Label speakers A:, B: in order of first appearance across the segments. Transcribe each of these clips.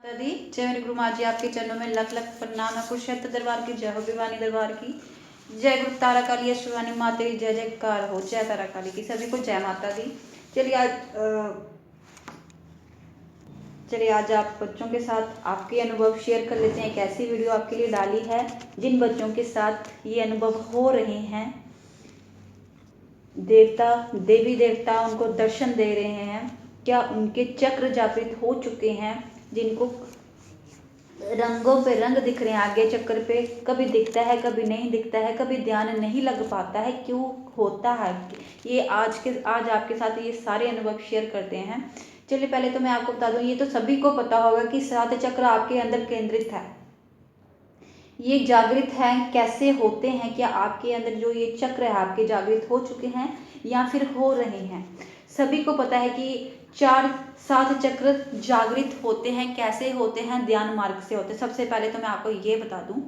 A: दी जय मेरे गुरु माँ जी, आपके चरणों में लख लख प्रणाम है। कुरुक्षेत्र दरबार की जय हो, भिवानी दरबार की जय, गुरु तारा काली अष्टवानी माँ तेरी जय जयकार हो। जय तारा काली की, सभी को जय माता दी। चलिए आज आप बच्चों के साथ आपके अनुभव शेयर कर लेते हैं। एक ऐसी वीडियो आपके लिए डाली है जिन बच्चों के साथ ये अनुभव हो रहे हैं, देवता देवी देवता उनको दर्शन दे रहे हैं, क्या उनके चक्र जागृत हो चुके हैं, जिनको रंगों पे रंग दिख रहे हैं आगे चक्र पे, कभी दिखता है कभी नहीं दिखता है, कभी ध्यान नहीं लग पाता है, क्यों होता है ये। आज आपके साथ ये सारे अनुभव शेयर करते हैं। चलिए पहले तो मैं आपको बता दूं, ये तो सभी को पता होगा कि 7 चक्र आपके अंदर केंद्रित है। ये जागृत हैं, कैसे होते हैं, क्या आपके अंदर जो ये चक्र है आपके जागृत हो चुके हैं या फिर हो रहे हैं। सभी को पता है कि 7 चक्र जागृत होते हैं, कैसे होते हैं, ध्यान मार्ग से होते हैं। सबसे पहले तो मैं आपको ये बता दूं,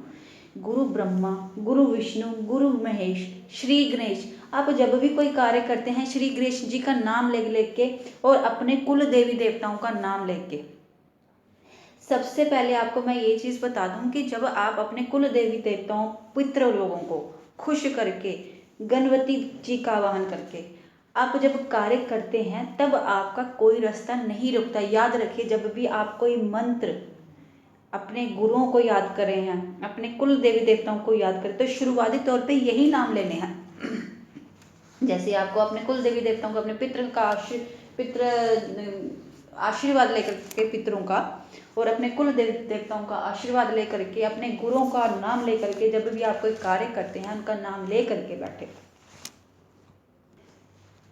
A: गुरु ब्रह्मा, गुरु विष्णु, गुरु महेश, श्री गणेश। आप जब भी कोई कार्य करते हैं श्री गणेश जी का नाम लेके के और अपने कुल देवी देवताओं का नाम लेके। सबसे पहले आपको मैं ये चीज़ बता दूं कि जब आप अपने कुल देवी देवताओं पितृ लोगों को खुश करके, गणपति जी का आवाहन करके आप जब कार्य करते हैं, तब आपका कोई रास्ता नहीं रुकता। याद रखिए, जब भी आप कोई मंत्र अपने गुरुओं को याद करें हैं, अपने कुल देवी देवताओं को याद करें, तो शुरुआती तौर पे यही नाम लेने हैं। जैसे आपको अपने कुल देवी देवताओं को, अपने पितृ आशीर्वाद लेकर के, पितरों का और अपने कुल देवताओं का आशीर्वाद लेकर के, अपने गुरुओं का नाम लेकर के जब भी आप कोई कार्य करते हैं, उनका नाम ले करके बैठे।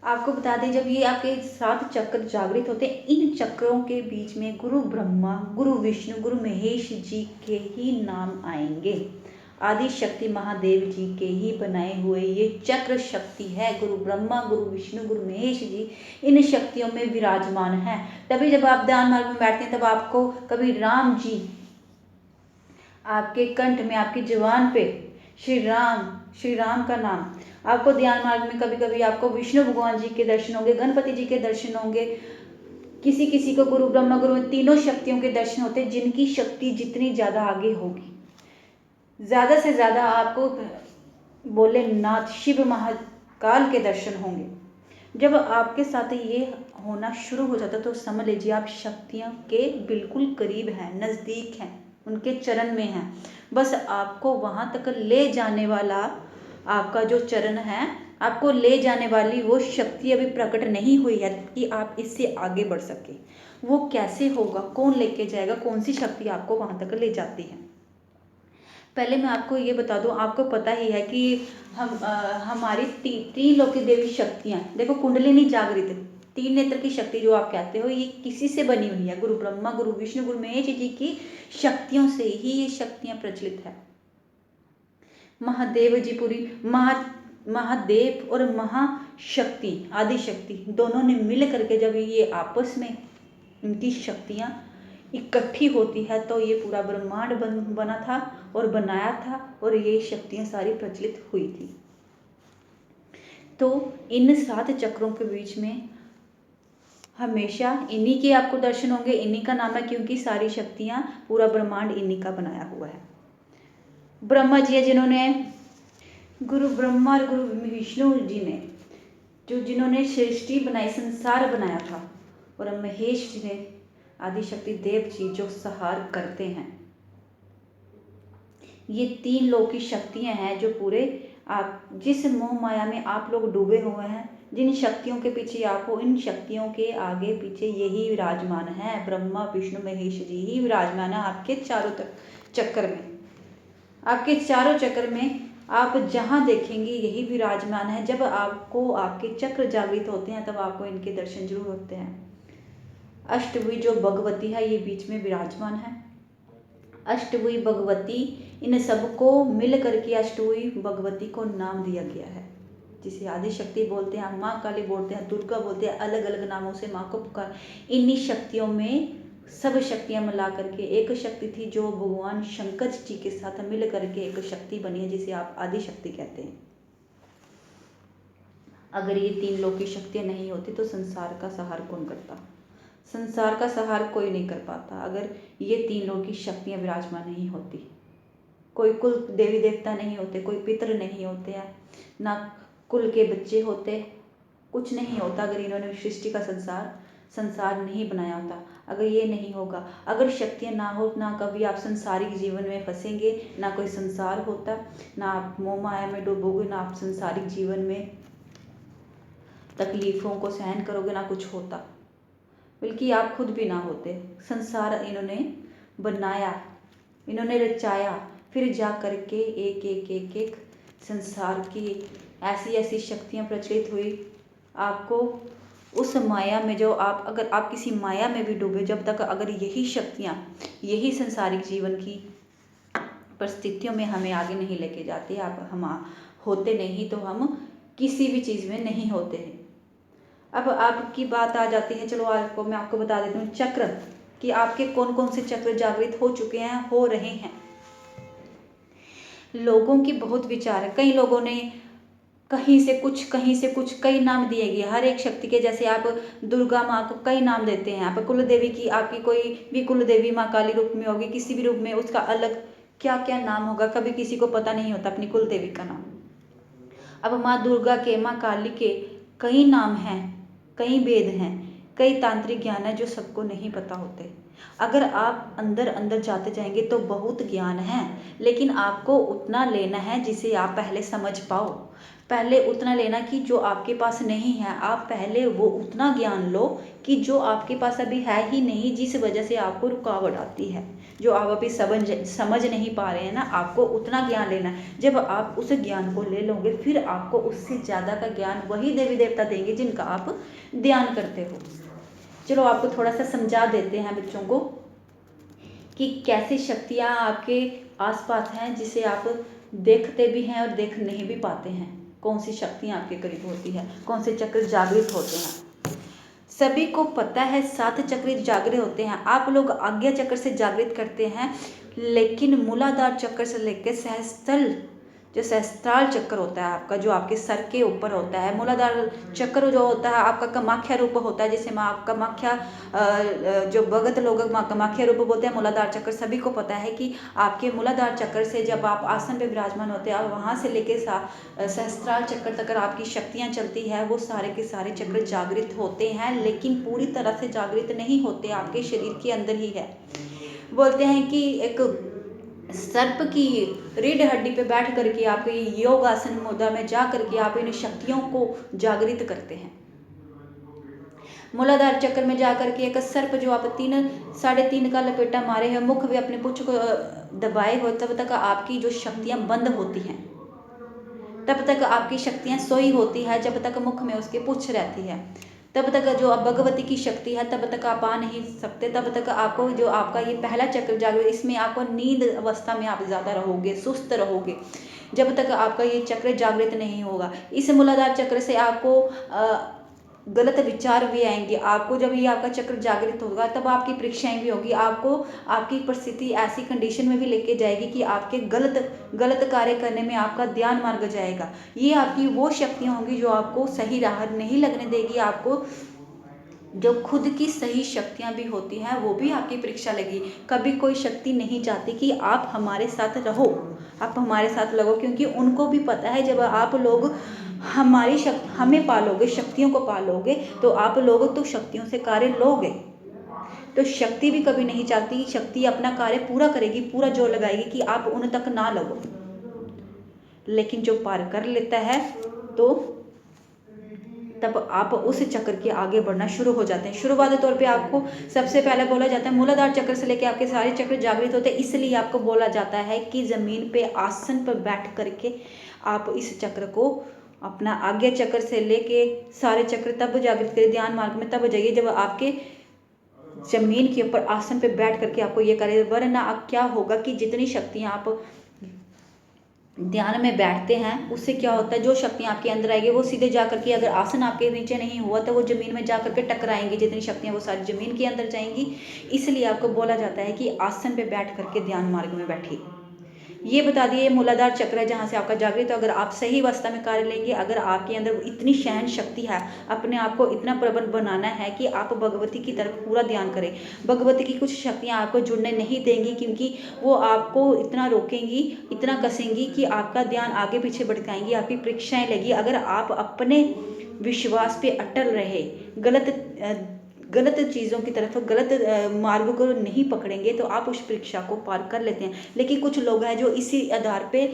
A: आपको बता दें, जब ये आपके 7 चक्र जागृत होते हैं, इन चक्रों के बीच में गुरु ब्रह्मा, गुरु विष्णु, गुरु महेश जी के ही नाम आएंगे। आदि शक्ति महादेव जी के ही बनाए हुए ये चक्र शक्ति है। गुरु ब्रह्मा, गुरु विष्णु, गुरु महेश जी इन शक्तियों में विराजमान हैं। तभी जब आप ध्यान मार्ग में बैठते हैं, तब आपको कभी राम जी आपके कंठ में, आपकी जुबान पे श्री राम का नाम, आपको ध्यान मार्ग में कभी कभी आपको विष्णु भगवान जी के दर्शन होंगे, गणपति जी के दर्शन होंगे, किसी किसी को गुरु ब्रह्मा गुरु तीनों शक्तियों के दर्शन होते हैं। जिनकी शक्ति जितनी ज़्यादा आगे होगी, ज़्यादा से ज़्यादा आपको भोलेनाथ शिव महाकाल के दर्शन होंगे। जब आपके साथ ये होना शुरू हो जाता तो समझ लीजिए आप शक्तियों के बिल्कुल करीब हैं, नज़दीक हैं, उनके चरण में हैं। बस आपको वहाँ तक ले जाने वाला आपका जो चरण है, आपको ले जाने वाली वो शक्ति अभी प्रकट नहीं हुई है कि आप इससे आगे बढ़ सके। वो कैसे होगा, कौन लेके जाएगा, कौन सी शक्ति आपको वहाँ तक ले जाती है। पहले मैं आपको ये बता दूं, आपको पता ही है कि हमारी तीन लोक देवी शक्तियाँ, देखो कुंडलिनी जागृत, 3 नेत्र की शक्ति जो आप कहते हो, ये किसी से बनी हुई है। गुरु ब्रह्मा, गुरु विष्णु, गुरु महेश जी की शक्तियों से ही ये शक्तियाँ प्रचलित है। महादेव जी पूरी महादेव और महाशक्ति आदि शक्ति दोनों ने मिल करके जब ये आपस में इनकी शक्तियाँ इकट्ठी होती है, तो ये पूरा ब्रह्मांड बना था और बनाया था, और ये शक्तियाँ सारी प्रचलित हुई थी। तो इन 7 चक्रों के बीच में हमेशा इन्हीं के आपको दर्शन होंगे। इन्हीं का नाम है, क्योंकि सारी शक्तियाँ, पूरा ब्रह्मांड इन्हीं का बनाया हुआ है। ब्रह्मा जी है जिन्होंने, गुरु ब्रह्मा और गुरु विष्णु जी ने जिन्होंने सृष्टि बनाई, संसार बनाया था, और महेश जी ने आदिशक्ति देव जी जो संहार करते हैं। ये 3 लोक की शक्तियां हैं जो पूरे आप जिस मोह माया में आप लोग डूबे हुए हैं, जिन शक्तियों के पीछे आप हो, इन शक्तियों के आगे पीछे यही विराजमान है। ब्रह्मा विष्णु महेश जी ही विराजमान है आपके चारों चक्कर में। आपके चारों चक्र में आप जहाँ देखेंगे यही विराजमान है। जब आपको आपके चक्र जागृत होते हैं, तब आपको इनके दर्शन जरूर होते हैं। अष्टभुई जो भगवती है, ये बीच में विराजमान है। अष्टभुई भगवती, इन सबको मिल करके अष्टभुई भगवती को नाम दिया गया है, जिसे आदिशक्ति बोलते हैं, माँ काली बोलते हैं, दुर्गा बोलते हैं, अलग अलग नामों से माँ को पुकार। इन्हीं शक्तियों में सब शक्तियाँ मिला करके एक शक्ति थी जो भगवान शंकर जी के साथ मिल करके एक शक्ति बनी है, जिसे आप आदिशक्ति कहते हैं। अगर ये 3 लोक की शक्तियाँ नहीं होती तो संसार का संहार कौन करता। संसार का संहार कोई नहीं कर पाता अगर ये 3 लोगों की शक्तियाँ विराजमान नहीं होती। कोई कुल देवी देवता नहीं होते, कोई पितृ नहीं होते हैं, ना कुल के बच्चे होते, कुछ नहीं होता अगर इन्होंने सृष्टि का संसार नहीं बनाया होता। अगर ये नहीं होगा, अगर शक्तियाँ ना हो, ना कभी आप संसारिक जीवन में फंसेंगे, ना कोई संसार होता, ना आप मोह माया में डूबोगे, ना आप संसारिक जीवन में तकलीफ़ों को सहन करोगे, ना कुछ होता, बल्कि आप खुद भी ना होते। संसार इन्होंने बनाया, इन्होंने रचाया, फिर जा करके एक एक एक एक संसार की ऐसी ऐसी शक्तियाँ प्रचलित हुई। आपको उस माया में जो आप, अगर आप किसी माया में भी डूबे, जब तक अगर यही शक्तियाँ, यही संसारिक जीवन की परिस्थितियों में हमें आगे नहीं लेके जाती, आप हम होते नहीं, तो हम किसी भी चीज़ में नहीं होते हैं। अब आपकी बात आ जाती है, चलो आपको मैं आपको बता देती हूँ चक्र, कि आपके कौन कौन से चक्र जागृत हो चुके हैं, हो रहे हैं। लोगों की बहुत विचार है, कई लोगों ने कहीं से कुछ कई नाम दिए गए हर एक शक्ति के। जैसे आप दुर्गा माँ को कई नाम देते हैं, आप कुल देवी की, आपकी कोई भी कुल देवी माँ काली रूप में होगी, किसी भी रूप में, उसका अलग क्या क्या नाम होगा, कभी किसी को पता नहीं होता अपनी कुल देवी का नाम। अब माँ दुर्गा के, माँ काली के कई नाम हैं, कई वेद हैं, कई तांत्रिक ज्ञान है जो सबको नहीं पता होते। अगर आप अंदर अंदर जाते जाएंगे तो बहुत ज्ञान है, लेकिन आपको उतना लेना है जिसे आप पहले समझ पाओ। पहले उतना लेना कि जो आपके पास नहीं है, आप पहले वो उतना ज्ञान लो कि जो आपके पास अभी है ही नहीं, जिस वजह से आपको रुकावट आती है, जो आप अभी समझ नहीं पा रहे हैं ना, आपको उतना ज्ञान लेना है। जब आप उस ज्ञान को ले लोगे, फिर आपको उससे ज़्यादा का ज्ञान वही देवी देवता देंगे जिनका आप ध्यान करते हो। चलो आपको थोड़ा सा समझा देते हैं बच्चों को कि कैसी शक्तियाँ आपके आसपास हैं जिसे आप देखते भी हैं और देख नहीं भी पाते हैं। कौन सी शक्तियाँ आपके करीब होती है, कौन से चक्र जागृत होते हैं। सभी को पता है 7 चक्र जागृत होते हैं। आप लोग आज्ञा चक्र से जागृत करते हैं, लेकिन मूलाधार चक्र से लेकर सहस्त्रल, जो सहस्त्राल चक्र होता है आपका, जो आपके सर के ऊपर होता है, मूलाधार चक्र जो होता है आपका कामाख्या रूप होता है, जैसे माँ कामाख्या, जो भगत लोग माँ कामाख्या रूप बोलते हैं। मूलाधार चक्र सभी को पता है कि आपके मूलाधार चक्र से जब आप आसन पे विराजमान होते हैं, वहाँ से लेके सहस्त्राल चक्र तक आपकी शक्तियाँ चलती है, वो सारे के सारे चक्र जागृत होते हैं, लेकिन पूरी तरह से जागृत नहीं होते, आपके शरीर के अंदर ही है। बोलते हैं कि एक सर्प की रीढ़ हड्डी पे बैठ करके आप योग आसन मुद्रा में जा करके आप इन शक्तियों को जागृत करते हैं। मूलाधार चक्र में जा करके एक सर्प जो आप 3.5 का लपेटा मारे हैं, मुख भी अपने पुच्छ को दबाए हो, तब तक आपकी जो शक्तियां बंद होती हैं, तब तक आपकी शक्तियां सोई होती है, जब तक मुख में उसके पुच्छ रहती है, तब तक जो भगवती की शक्ति है, तब तक आप आ नहीं सकते। तब तक आपको जो आपका ये पहला चक्र जागृत, इसमें आपको नींद अवस्था में आप ज़्यादा रहोगे, सुस्त रहोगे, जब तक आपका ये चक्र जागृत नहीं होगा। इस मूलाधार चक्र से आपको गलत विचार भी आएंगे। आपको जब ये आपका चक्र जागृत होगा, तब आपकी परीक्षाएं भी होगी, आपको आपकी परिस्थिति ऐसी कंडीशन में भी लेके जाएगी कि आपके गलत कार्य करने में आपका ध्यान मार्ग जाएगा। ये आपकी वो शक्तियाँ होंगी जो आपको सही राह नहीं लगने देगी। आपको जो खुद की सही शक्तियाँ भी होती हैं, वो भी आपकी परीक्षा लेगी। कभी कोई शक्ति नहीं चाहती कि आप हमारे साथ रहो, आप हमारे साथ लगो, क्योंकि उनको भी पता है जब आप लोग हमें पालोगे, शक्तियों को पालोगे, तो आप लोग तो शक्तियों से कार्य लोगे। तो शक्ति भी कभी नहीं चाहती, शक्ति अपना कार्य पूरा करेगी, पूरा जोर लगाएगी कि आप उन तक ना लगो। लेकिन जो पार कर लेता है, तो तब आप उस चक्र के आगे बढ़ना शुरू हो जाते हैं। शुरुआती तौर पे आपको सबसे पहले बोला जाता है मूलाधार चक्र से लेके आपके सारे चक्र जागृत होते हैं, इसलिए आपको बोला जाता है कि ज़मीन पे आसन पर बैठ करके आप इस चक्र को अपना आज्ञा चक्र से लेके सारे चक्र तब जागृत करें, ध्यान मार्ग में तब जाइए जब आपके जमीन के ऊपर आसन पे बैठ करके आपको ये करें। वरना अब क्या होगा कि जितनी शक्तियाँ आप ध्यान में बैठते हैं, उससे क्या होता है, जो शक्तियाँ आपके अंदर आएगी वो सीधे जा करके, अगर आसन आपके नीचे नहीं हुआ तो वो ज़मीन में जा करके टकराएंगी, जितनी शक्तियाँ वो सारी ज़मीन के अंदर जाएंगी। इसलिए आपको बोला जाता है कि आसन पे बैठ करके ध्यान मार्ग में बैठिए। ये बता दिए ये मूलाधार चक्र है जहाँ से आपका जागृत। तो अगर आप सही अवस्था में कार्य लेंगे, अगर आपके अंदर इतनी सहन शक्ति है, अपने आप को इतना प्रबल बनाना है कि आप भगवती की तरफ पूरा ध्यान करें। भगवती की कुछ शक्तियाँ आपको जुड़ने नहीं देंगी, क्योंकि वो आपको इतना रोकेंगी, इतना कसेंगी कि आपका ध्यान आगे पीछे भटकाएंगी, आपकी परीक्षाएं लेगी। अगर आप अपने विश्वास पे अटल रहे, गलत चीज़ों की तरफ, गलत मार्ग को नहीं पकड़ेंगे, तो आप उस परीक्षा को पार कर लेते हैं। लेकिन कुछ लोग हैं जो इसी आधार पे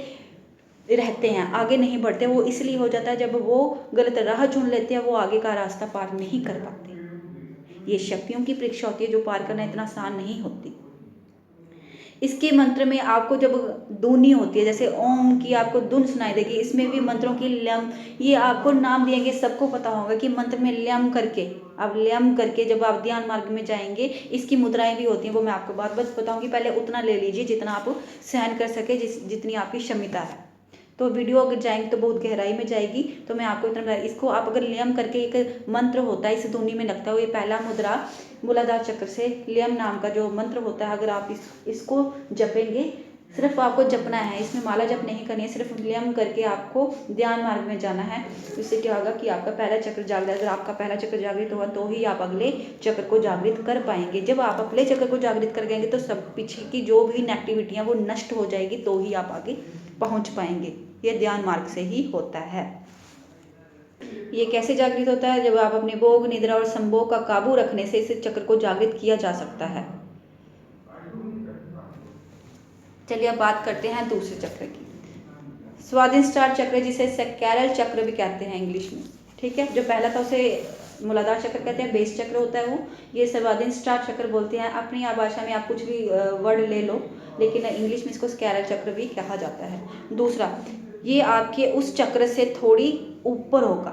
A: रहते हैं, आगे नहीं बढ़ते। वो इसलिए हो जाता है जब वो गलत राह चुन लेते हैं, वो आगे का रास्ता पार नहीं कर पाते। ये शक्तियों की परीक्षा होती है जो पार करना इतना आसान नहीं होती। इसके मंत्र में आपको जब धुनी होती है, जैसे ओम की आपको धुन सुनाई देगी, इसमें भी मंत्रों की लम, ये आपको नाम दिएंगे, सबको पता होगा कि मंत्र में लम करके, अब लम करके जब आप ध्यान मार्ग में जाएंगे, इसकी मुद्राएं भी होती हैं, वो मैं आपको बात बताऊंगी। पहले उतना ले लीजिए जितना आप सहन कर सके, जितनी आपकी क्षमता है। तो वीडियो अगर जाएंगे तो बहुत गहराई में जाएगी, तो मैं आपको इतना बता, इसको आप अगर लियम करके, एक मंत्र होता है इस धुनी में लगता है, ये पहला मुद्रा मूलाधार चक्र से लियम नाम का जो मंत्र होता है, अगर आप इसको जपेंगे, सिर्फ आपको जपना है, इसमें माला जप नहीं करनी है, सिर्फ लियम करके आपको ध्यान मार्ग में जाना है। इससे क्या होगा कि आपका पहला चक्र जागृत, अगर आपका पहला चक्र जागृत होगा तो ही आप अगले चक्र को जागृत कर पाएंगे। जब आप अगले चक्र को जागृत कर देंगे तो सब पीछे की जो भी नेगेटिविटियाँ वो नष्ट हो जाएगी, तो ही आप आगे पहुंच पाएंगे। ये ध्यान मार्ग से ही होता है। ये कैसे जागृत होता है? जब आप अपने भोग, निद्रा और संभोग का काबू रखने से इस चक्र को जागृत किया जा सकता है। चलिए अब बात करते हैं दूसरे चक्र की, स्वादिष्टान चक्र, जिसे स्कैरल चक्र भी कहते हैं इंग्लिश में। ठीक है, जो पहला था उसे मूलाधार चक्र कहते हैं, बेस चक्र होता है वो, ये स्वादिष्टान चक्र बोलते हैं। अपनी भाषा में आप कुछ भी वर्ड ले लो, लेकिन इंग्लिश में इसको स्कैरल चक्र भी कहा जाता है। दूसरा, ये आपके उस चक्र से थोड़ी ऊपर होगा।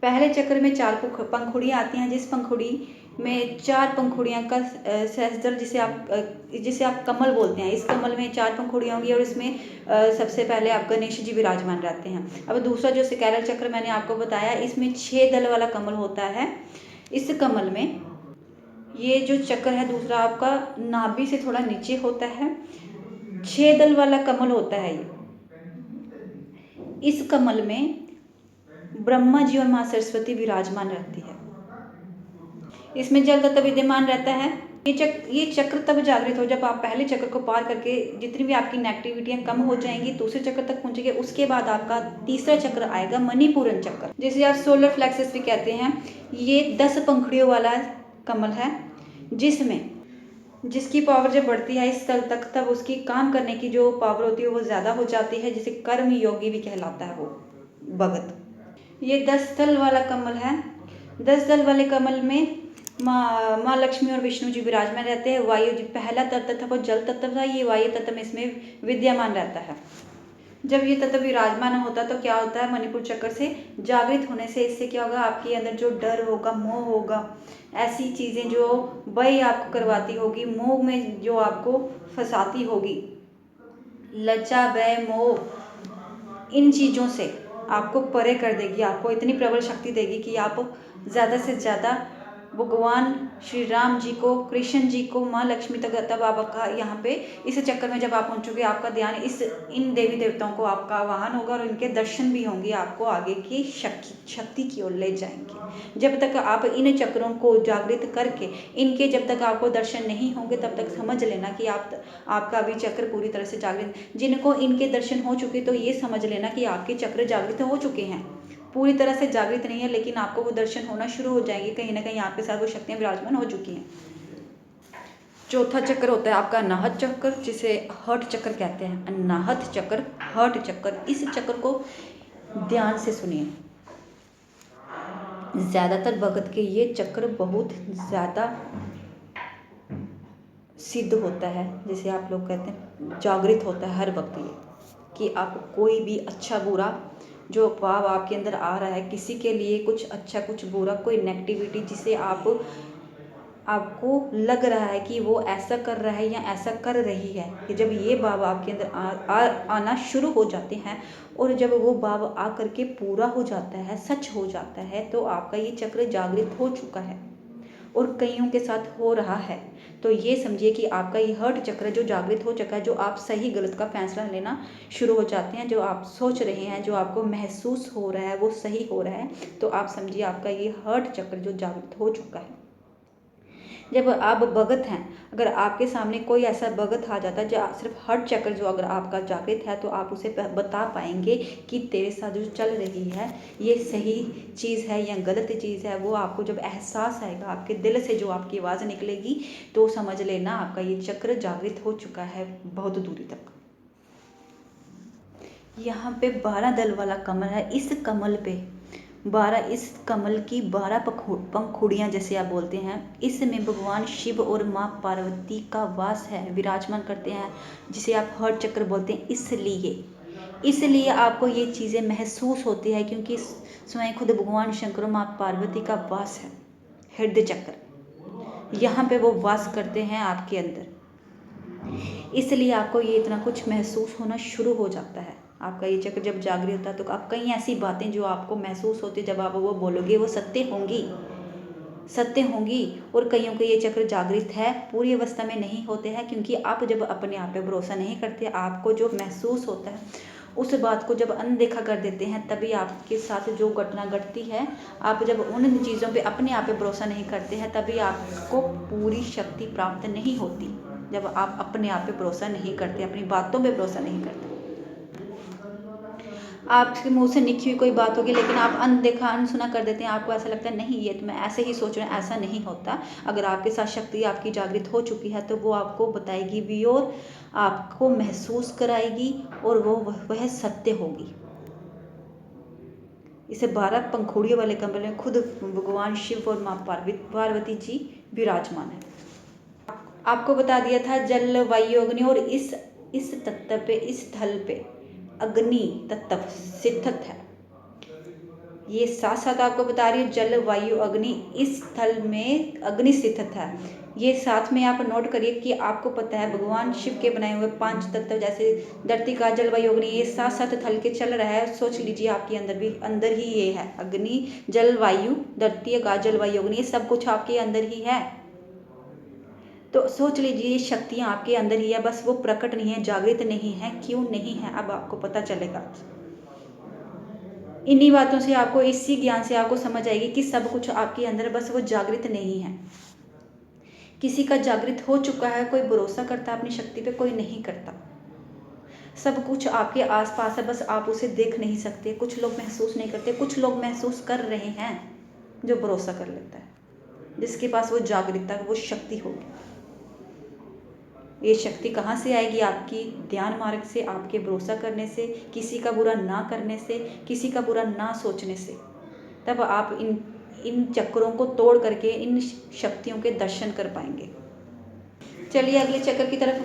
A: पहले चक्र में 4 पंखुड़ियाँ आती हैं, जिस पंखुड़ी में 4 पंखुड़ियाँ का सहस्त्र, जिसे आप कमल बोलते हैं, इस कमल में 4 पंखुड़ियाँ होंगी और इसमें सबसे पहले आप गणेश जी विराजमान रहते हैं। अब दूसरा जो स्कैरल चक्र मैंने आपको बताया, इसमें 6 दल वाला कमल होता है। इस कमल में ये जो चक्र है दूसरा आपका नाभि से थोड़ा नीचे होता है, 6 दल वाला कमल होता है ये। इस कमल में ब्रह्मा जी और माँ सरस्वती विराजमान रहती है। इसमें जल तत्व विद्यमान रहता है। ये चक्र तब जागृत हो जब आप पहले चक्र को पार करके जितनी भी आपकी नेगेटिविटियां कम हो जाएंगी, दूसरे चक्र तक पहुंचेंगे। उसके बाद आपका तीसरा चक्र आएगा, मणिपूरन चक्र, जिसे आप सोलर प्लेक्सस भी कहते हैं। ये 10 पंखुड़ियों वाला कमल है, जिसकी पावर जब बढ़ती है इस स्तर तक, तब उसकी काम करने की जो पावर होती है वो ज़्यादा हो जाती है, जिसे कर्म योगी भी कहलाता है वो भगत। ये 10 दल वाला कमल है। 10 दल वाले कमल में माँ लक्ष्मी और विष्णु जी विराजमान रहते हैं। वायु जी पहला तत्व था वो जल तत्व था, ये वायु तत्व में इसमें विद्यमान रहता है। जब ये तत्व विराजमान होता तो क्या होता है, मणिपुर चक्र से जागृत होने से इससे क्या होगा, आपके अंदर जो डर होगा, मोह होगा, ऐसी चीज़ें जो भय आपको करवाती होगी, मोह में जो आपको फंसाती होगी, लज्जा, भय, मोह, इन चीज़ों से आपको परे कर देगी। आपको इतनी प्रबल शक्ति देगी कि आप ज़्यादा से ज़्यादा भगवान श्री राम जी को, कृष्ण जी को, माँ लक्ष्मी तक, तब आपका यहाँ पे इस चक्कर में जब आप पहुँचोगे, आपका ध्यान इन देवी देवताओं को आपका वाहन होगा और इनके दर्शन भी होंगे, आपको आगे की शक्ति की ओर ले जाएंगे। जब तक आप इन चक्रों को जागृत करके इनके जब तक आपको दर्शन नहीं होंगे, तब तक समझ लेना कि आपका अभी चक्र पूरी तरह से जागृत। जिनको इनके दर्शन हो चुके तो ये समझ लेना कि आपके चक्र जागृत हो चुके हैं। पूरी तरह से जागृत नहीं है, लेकिन आपको वो दर्शन होना शुरू हो जाएंगे, कहीं ना कहीं आपके साथ वो शक्तियाँ विराजमान हो चुकी हैं। चौथा चक्र होता है आपका अनाहत चक्र, जिसे हर्ट चक्र कहते हैं। अनाहत चक्र, हर्ट चक्र, इस चक्र को ध्यान से सुनिए। ज़्यादातर भगत के ये चक्र बहुत ज़्यादा सिद्ध होता है, जिसे आप लोग कहते हैं जागृत होता है हर वक्त, ये कि आप कोई भी अच्छा बुरा जो भाव आपके अंदर आ रहा है, किसी के लिए कुछ अच्छा कुछ बुरा, कोई नेगेटिविटी जिसे आपको लग रहा है कि वो ऐसा कर रहा है या ऐसा कर रही है, कि जब ये भाव आपके अंदर आना शुरू हो जाते हैं और जब वो भाव आ करके पूरा हो जाता है, सच हो जाता है, तो आपका ये चक्र जागृत हो चुका है। और कईयों के साथ हो रहा है। तो ये समझिए कि आपका ये हर्ट चक्र जो जागृत हो चुका है, जो आप सही गलत का फैसला लेना शुरू हो जाते हैं, जो आप सोच रहे हैं, जो आपको महसूस हो रहा है वो सही हो रहा है, तो आप समझिए आपका ये हर्ट चक्र जो जागृत हो चुका है। जब आप भगत हैं, अगर आपके सामने कोई ऐसा भगत आ जाता है जो सिर्फ हर्ट चक्र जो अगर आपका जागृत है, तो आप उसे बता पाएंगे कि तेरे साथ जो चल रही है ये सही चीज़ है या गलत चीज़ है। वो आपको जब एहसास आएगा, आपके दिल से जो आपकी आवाज़ निकलेगी, तो समझ लेना आपका ये चक्र जागृत हो चुका है बहुत दूरी तक। यहाँ पे 12 दल वाला कमल है। इस कमल पे 12, इस कमल की 12 पंखुड़ियाँ जैसे आप बोलते हैं, इसमें भगवान शिव और माँ पार्वती का वास है, विराजमान करते हैं, जिसे आप हर्ट चक्र बोलते हैं। इसलिए आपको ये चीज़ें महसूस होती है, क्योंकि स्वयं खुद भगवान शंकर और माँ पार्वती का वास है हृदय चक्र, यहाँ पे वो वास करते हैं आपके अंदर। इसलिए आपको ये इतना कुछ महसूस होना शुरू हो जाता है। आपका ये चक्र जब जागृत होता है, तो आप कई ऐसी बातें जो आपको महसूस होती है, जब आप वो बोलोगे वो सत्य होंगी। और कईयों के ये चक्र जागृत है, पूरी अवस्था में नहीं होते हैं, क्योंकि आप जब अपने आप पे भरोसा नहीं करते, आपको जो महसूस होता है उस बात को जब अनदेखा कर देते हैं, तभी आपके साथ जो घटना घटती है, आप जब उन चीज़ों पे अपने आप पे भरोसा नहीं करते हैं, तभी आपको पूरी शक्ति प्राप्त नहीं होती। जब आप अपने आप पे भरोसा नहीं करते, अपनी बातों पे भरोसा नहीं करते, आपके मुंह से निकली हुई कोई बात होगी, लेकिन आप अनदेखा अनसुना कर देते हैं। आपको ऐसा लगता है नहीं, ये तो मैं ऐसे ही सोच रहा हूँ, ऐसा नहीं होता। अगर आपके साथ शक्ति आपकी जागृत हो चुकी है, तो वो आपको बताएगी भी और आपको महसूस कराएगी, और वह सत्य होगी। इसे 12 पंखुड़ियों वाले कमल में खुद भगवान शिव और माँ पार्वती जी विराजमान है। आपको बता दिया था जल वायु अग्नि, और इस तत्व पे, इस थल पे अग्नि तत्व स्थित है। ये साथ साथ आपको बता रही हूँ, जल वायु अग्नि, इस थल में अग्नि स्थित है। ये साथ में आप नोट करिए कि आपको पता है भगवान शिव के बनाए हुए 5 तत्व, जैसे धरती का जल वायु अग्नि, ये साथ साथ थल के चल रहा है। सोच लीजिए आपके अंदर भी, अंदर ही ये है, अग्नि जल वायु धरती का जल वायु अग्नि, ये सब कुछ आपके अंदर ही है। तो सोच लीजिए ये शक्तियाँ आपके अंदर ही है, बस वो प्रकट नहीं है, जागृत नहीं है। क्यों नहीं है, अब आपको पता चलेगा। इन्हीं बातों से आपको, इसी ज्ञान से आपको समझ आएगी कि सब कुछ आपके अंदर, बस वो जागृत नहीं है। किसी का जागृत हो चुका है, कोई भरोसा करता है अपनी शक्ति पे, कोई नहीं करता। सब कुछ आपके आसपास है, बस आप उसे देख नहीं सकते। कुछ लोग महसूस नहीं करते, कुछ लोग महसूस कर रहे हैं। जो भरोसा कर लेता है, जिसके पास वो जागृतता, वो शक्ति होगी। ये शक्ति कहाँ से आएगी? आपकी ध्यान मार्ग से, आपके भरोसा करने से, किसी का बुरा ना करने से, किसी का बुरा ना सोचने से। तब आप इन चक्रों को तोड़ करके इन शक्तियों के दर्शन कर पाएंगे। चलिए अगले चक्र की तरफ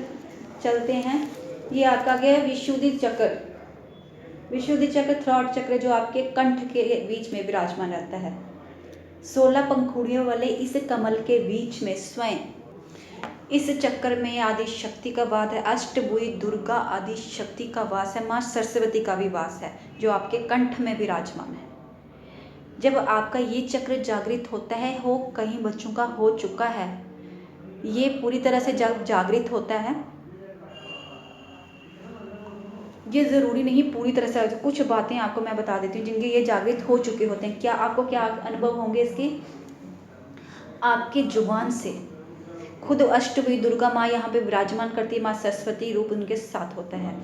A: चलते हैं। ये आपका गया विशुद्धि चक्र। विशुद्धि चक्र थ्रॉट चक्र, जो आपके कंठ के बीच में विराजमान रहता है। 16 पंखुड़ियों वाले इस कमल के बीच में स्वयं, इस चक्र में आदि शक्ति का वास है। अष्टभुजी दुर्गा आदि शक्ति का वास है। माँ सरस्वती का भी वास है, जो आपके कंठ में विराजमान है। जब आपका ये चक्र जागृत होता है, हो कई बच्चों का हो चुका है, ये पूरी तरह से जब जागृत होता है, ये ज़रूरी नहीं पूरी तरह से। कुछ बातें आपको मैं बता देती हूँ जिनके ये जागृत हो चुके होते हैं। क्या आपको क्या अनुभव होंगे इसके? आपके जुबान से खुद अष्टभुजी दुर्गा माँ यहाँ पे विराजमान करती है। माँ सरस्वती रूप उनके साथ होता है।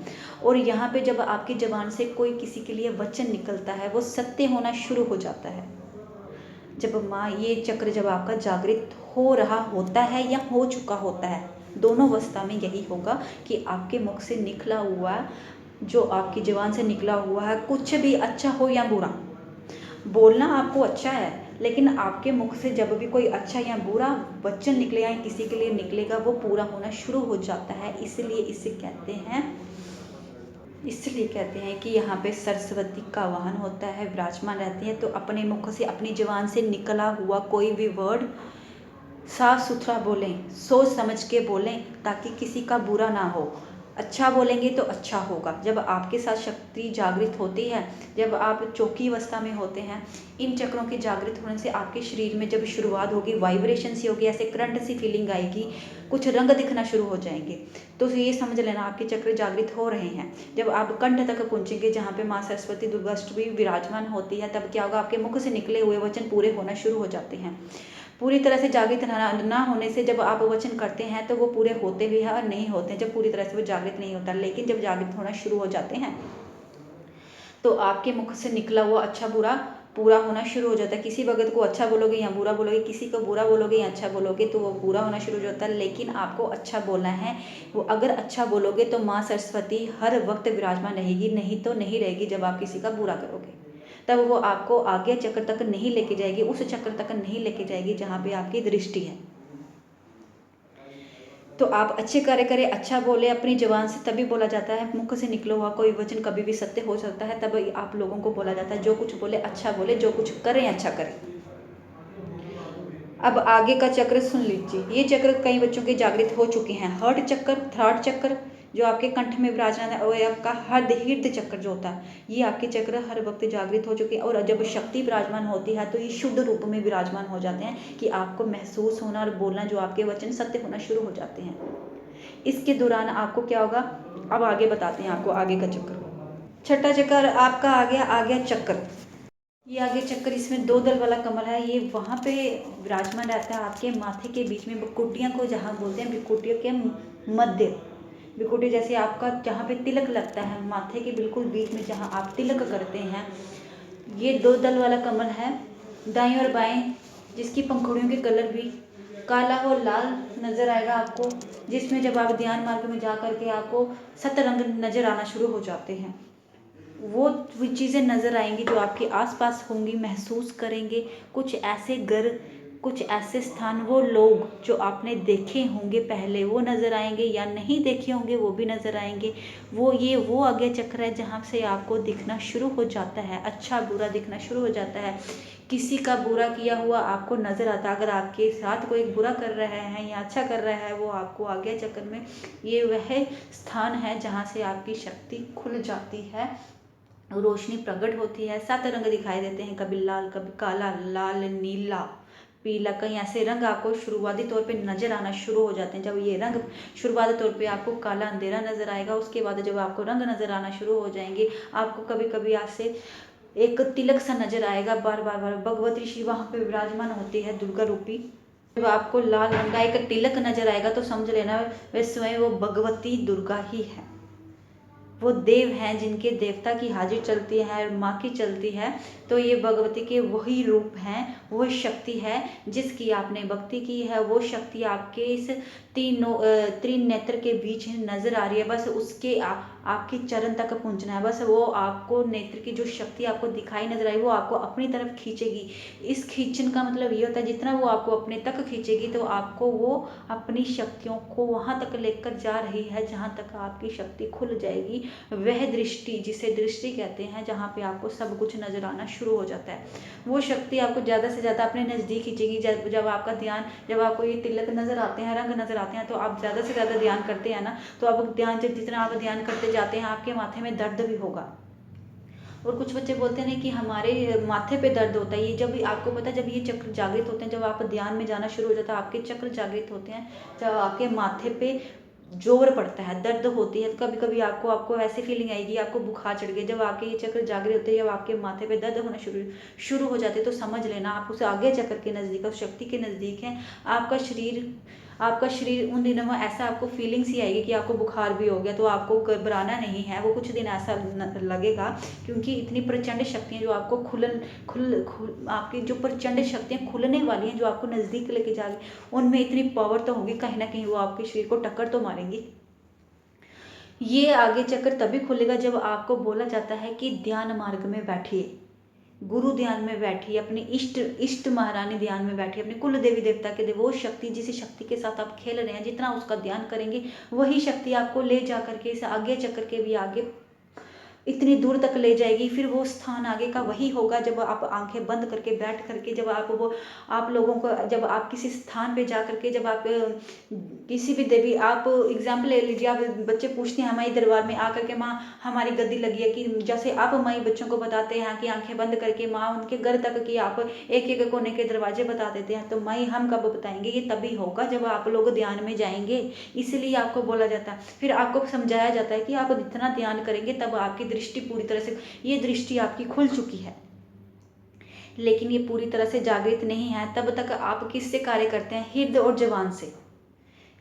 A: और यहाँ पे जब आपकी जुबान से कोई किसी के लिए वचन निकलता है, वो सत्य होना शुरू हो जाता है। जब माँ, ये चक्र जब आपका जागृत हो रहा होता है या हो चुका होता है, दोनों अवस्था में यही होगा कि आपके मुख से निकला हुआ, जो आपकी जुबान से निकला हुआ है, कुछ भी अच्छा हो या बुरा, बोलना आपको अच्छा है, लेकिन आपके मुख से जब भी कोई अच्छा या बुरा वचन निकलेगा या किसी के लिए निकलेगा, वो पूरा होना शुरू हो जाता है। इसलिए कहते हैं कि यहाँ पे सरस्वती का वाहन होता है, विराजमान रहती है। तो अपने मुख से, अपनी जुबान से निकला हुआ कोई भी वर्ड साफ सुथरा बोलें, सोच समझ के बोलें, ताकि किसी का बुरा ना हो। अच्छा बोलेंगे तो अच्छा होगा। जब आपके साथ शक्ति जागृत होती है, जब आप चौकी अवस्था में होते हैं, इन चक्रों के जागृत होने से आपके शरीर में जब शुरुआत होगी, वाइब्रेशन सी होगी, ऐसे करंट सी फीलिंग आएगी, कुछ रंग दिखना शुरू हो जाएंगे। तो ये समझ लेना आपके चक्र जागृत हो रहे हैं। जब आप कंठ तक पहुंचेंगे, जहाँ पे माँ सरस्वती दुर्गाष्टमी विराजमान होती है, तब क्या होगा, आपके मुख से निकले हुए वचन पूरे होना शुरू हो जाते हैं। पूरी तरह से जागृत ना होने से जब आप वचन करते हैं तो वो पूरे होते भी हैं और नहीं होते हैं, जब पूरी तरह से वो जागृत नहीं होता। लेकिन जब जागृत होना शुरू हो जाते हैं तो आपके मुख से निकला हुआ अच्छा बुरा पूरा होना शुरू हो जाता है। किसी भगत को अच्छा बोलोगे या बुरा बोलोगे, किसी को बुरा बोलोगे या अच्छा बोलोगे, तो वो बुरा होना शुरू हो जाता है। लेकिन आपको अच्छा बोलना है। वो अगर अच्छा बोलोगे तो माँ सरस्वती हर वक्त विराजमान रहेगी, नहीं तो नहीं रहेगी। जब आप किसी का बुरा करोगे तब वो आपको आगे चक्र तक नहीं लेके जाएगी, उस चक्र तक नहीं लेके जाएगी जहाँ पे आपकी दृष्टि है। तो आप अच्छे कार्य करें, अच्छा बोले, अपनी जबान से तभी बोला जाता है, मुख से निकला हुआ कोई वचन कभी भी सत्य हो सकता है। तब आप लोगों को बोला जाता है, जो कुछ बोले अच्छा बोले, जो कुछ करें अच्छा करें। अब आगे का चक्र सुन लीजिए। ये चक्र कई बच्चों के जागृत हो चुके हैं। हर्ट चक्र, थर्ड चक्र जो आपके कंठ में विराजमान है, और आपका हृदय चक्र जो होता है, ये आपके चक्र हर वक्त जागृत हो चुके हैं। और जब शक्ति विराजमान होती है तो ये शुद्ध रूप में विराजमान हो जाते हैं कि आपको महसूस होना और बोलना, जो आपके वचन सत्य होना शुरू हो जाते हैं। इसके दौरान आपको क्या होगा, अब आगे बताते हैं आपको आगे का चक्र। छठा चक्र आपका आ गया चक्र। ये आगे चक्कर, इसमें 2 दल वाला कमल है। ये वहाँ पे विराजमान रहता है आपके माथे के बीच में, बिकुटियों को जहाँ बोलते हैं, बिकुटियों के मध्य। बिकुटी जैसे आपका जहाँ पे तिलक लगता है, माथे के बिल्कुल बीच में जहाँ आप तिलक करते हैं, ये 2 दल वाला कमल है। दाएं और बाएं, जिसकी पंखुड़ियों के कलर भी काला और लाल नजर आएगा आपको, जिसमें जब आप ध्यान मार्ग में जा करके आपको सतरंग नजर आना शुरू हो जाते हैं। वो चीज़ें नज़र आएंगी जो आपके आसपास होंगी, महसूस करेंगे। कुछ ऐसे घर, कुछ ऐसे स्थान, वो लोग जो आपने देखे होंगे पहले, वो नज़र आएंगे, या नहीं देखे होंगे वो भी नज़र आएंगे। वो आगे चक्र है जहाँ से आपको दिखना शुरू हो जाता है, अच्छा बुरा दिखना शुरू हो जाता है। किसी का बुरा किया हुआ आपको नज़र आता है। अगर आपके साथ कोई बुरा कर रहा है या अच्छा कर रहा है, वो आपको आगे चक्र में, ये वह स्थान है जहाँ से आपकी शक्ति खुल जाती है, रोशनी प्रकट होती है। 7 रंग दिखाई देते हैं, कभी लाल, कभी काला, लाल, नीला, पीला। कई ऐसे रंग आपको शुरुआती तौर पे नजर आना शुरू हो जाते हैं। जब ये रंग शुरुआती तौर पे आपको काला अंधेरा नजर आएगा, उसके बाद जब आपको रंग नजर आना शुरू हो जाएंगे, आपको कभी कभी ऐसे एक तिलक सा नजर आएगा, बार बार बार। भगवती श्री वहाँ पे विराजमान होती है, दुर्गा रूपी। जब आपको लाल रंग का एक तिलक नजर आएगा तो समझ लेना वे स्वयं वो भगवती दुर्गा ही है। वो देव हैं जिनके देवता की हाजिर चलती है और माँ की चलती है। तो ये भगवती के वही रूप हैं, वो शक्ति है जिसकी आपने भक्ति की है। वो शक्ति आपके इस तीन नेत्र के बीच नजर आ रही है। बस उसके आपके चरण तक पहुंचना है। बस वो आपको नेत्र की जो शक्ति आपको दिखाई नजर आई, वो आपको अपनी तरफ खींचेगी। इस खींचन का मतलब ये होता है, जितना वो आपको अपने तक खींचेगी तो आपको वो अपनी शक्तियों को वहां तक लेकर जा रही है जहां तक आपकी शक्ति खुल जाएगी। वह दृष्टि, जिसे दृष्टि कहते हैं, जहाँ पे आपको सब कुछ नजर आना शुरू हो जाता है, वो शक्ति आपको ज़्यादा से ज़्यादा अपने नज़दीक खींचेगी। जब आपका ध्यान, जब आपको ये तिलक नजर आते हैं, रंग नजर आते हैं, तो आप ज़्यादा से ज़्यादा ध्यान करते हैं ना, तो अब ध्यान, जितना आप ध्यान करते जाते हैं, आपके माथे में दर्द भी होगा। और कुछ बच्चे बोलते हैं कि हमारे माथे पे दर्द होता है। ये जब आपको पता है, जब ये चक्र जागृत होते हैं, जब आप ध्यान में जाना शुरू हो जाता है, आपके चक्र जागृत होते हैं, जब आपके माथे पे जोर पड़ता है, दर्द होती है। कभी कभी आपको ऐसी फीलिंग आएगी, आपको बुखार चढ़ गया। जब आपके ये चक्र जागृत होते हैं, जब आपके माथे पे दर्द होना शुरू हो जाते हैं, तो समझ लेना आप उस आगे चक्र के नज़दीक, उस शक्ति के नज़दीक हैं। आपका शरीर उन दिनों में ऐसा आपको फीलिंग सी आएगी कि आपको बुखार भी हो गया। तो आपको घबराना नहीं है, वो कुछ दिन ऐसा लगेगा, क्योंकि इतनी प्रचंड शक्तियाँ जो आपको आपकी जो प्रचंड शक्तियाँ खुलने वाली हैं, जो आपको नज़दीक लेके जा रही, उनमें इतनी पावर तो होगी, कहीं ना कहीं वो आपके शरीर को टक्कर तो मारेंगी। ये आगे चक्कर तभी खुलेगा जब आपको बोला जाता है कि ध्यान मार्ग में बैठिए, गुरु ध्यान में बैठिए, अपनी इष्ट महारानी ध्यान में बैठिए, अपने कुल देवी देवता के वो शक्ति, जिस शक्ति के साथ आप खेल रहे हैं, जितना उसका ध्यान करेंगे, वही शक्ति आपको ले जा करके इस आगे चक्कर के भी आगे इतनी दूर तक ले जाएगी। फिर वो स्थान आगे का वही होगा जब आप आंखें बंद करके बैठ करके, जब आप लोगों को, जब आप किसी स्थान पे जा करके, जब आप किसी भी देवी, आप एग्जाम्पल ले लीजिए, आप बच्चे पूछते हैं हमारे दरबार में आकर के माँ हमारी गद्दी लगी है, कि जैसे आप माई बच्चों को बताते हैं कि आंखें बंद करके माँ उनके घर तक की आप एक एक कोने के दरवाजे बता देते हैं, तो माई हम कब बताएंगे? ये तभी होगा जब आप लोग ध्यान में जाएंगे। इसलिए आपको बोला जाता है, फिर आपको समझाया जाता है कि आप जितना ध्यान करेंगे तब आपकी दृष्टि पूरी तरह से, ये दृष्टि आपकी खुल चुकी है, लेकिन ये पूरी तरह से जागृत नहीं है। तब तक आप किससे कार्य करते हैं? हृदय और जवान से।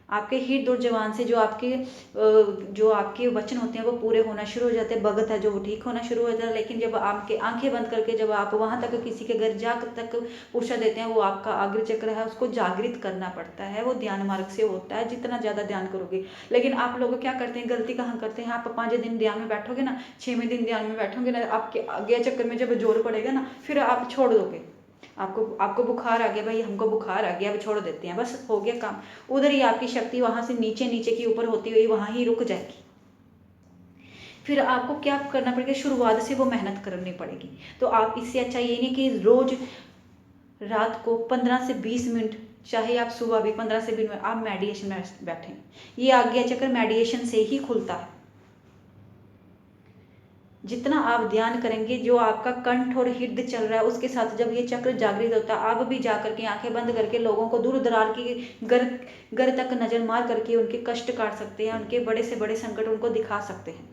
A: आपके हृदय और जवान से जो आपके वचन होते हैं वो पूरे होना शुरू हो जाते हैं, भगत है जो वो ठीक होना शुरू हो जाता है। लेकिन जब आपके आंखें बंद करके जब आप वहां तक किसी के घर जा तक पूछा देते हैं, वो आपका आग्र चक्र है, उसको जागृत करना पड़ता है। वो ध्यान मार्ग से होता है, जितना ज्यादा ध्यान करोगे। लेकिन आप लोग क्या करते हैं, गलती कहाँ करते हैं? आप 5 दिन ध्यान में बैठोगे ना, 6वें दिन ध्यान में बैठोगे ना, आपके आगे चक्कर में जब जोर पड़ेगा ना, फिर आप छोड़ दोगे। आपको बुखार आ गया, भाई हमको बुखार आ गया, अब छोड़ देते हैं, बस हो गया काम। उधर ही आपकी शक्ति वहां से नीचे नीचे की ऊपर होती हुई वहां ही रुक जाएगी। फिर आपको क्या करना पड़ेगा? शुरुआत से वो मेहनत करनी पड़ेगी। तो आप इससे अच्छा ये नहीं कि रोज रात को 15 से 20 मिनट, चाहे आप सुबह भी 15 से 20 मिनट आप मेडिटेशन में बैठें। ये आज्ञा चक्र मेडिटेशन से ही खुलता है। जितना आप ध्यान करेंगे, जो आपका कंठ और हृदय चल रहा है उसके साथ जब ये चक्र जागृत होता है, आप भी जा करके आंखें बंद करके लोगों को दूर दरार की घर तक नजर मार करके उनके कष्ट काट सकते हैं, उनके बड़े से बड़े संकट उनको दिखा सकते हैं।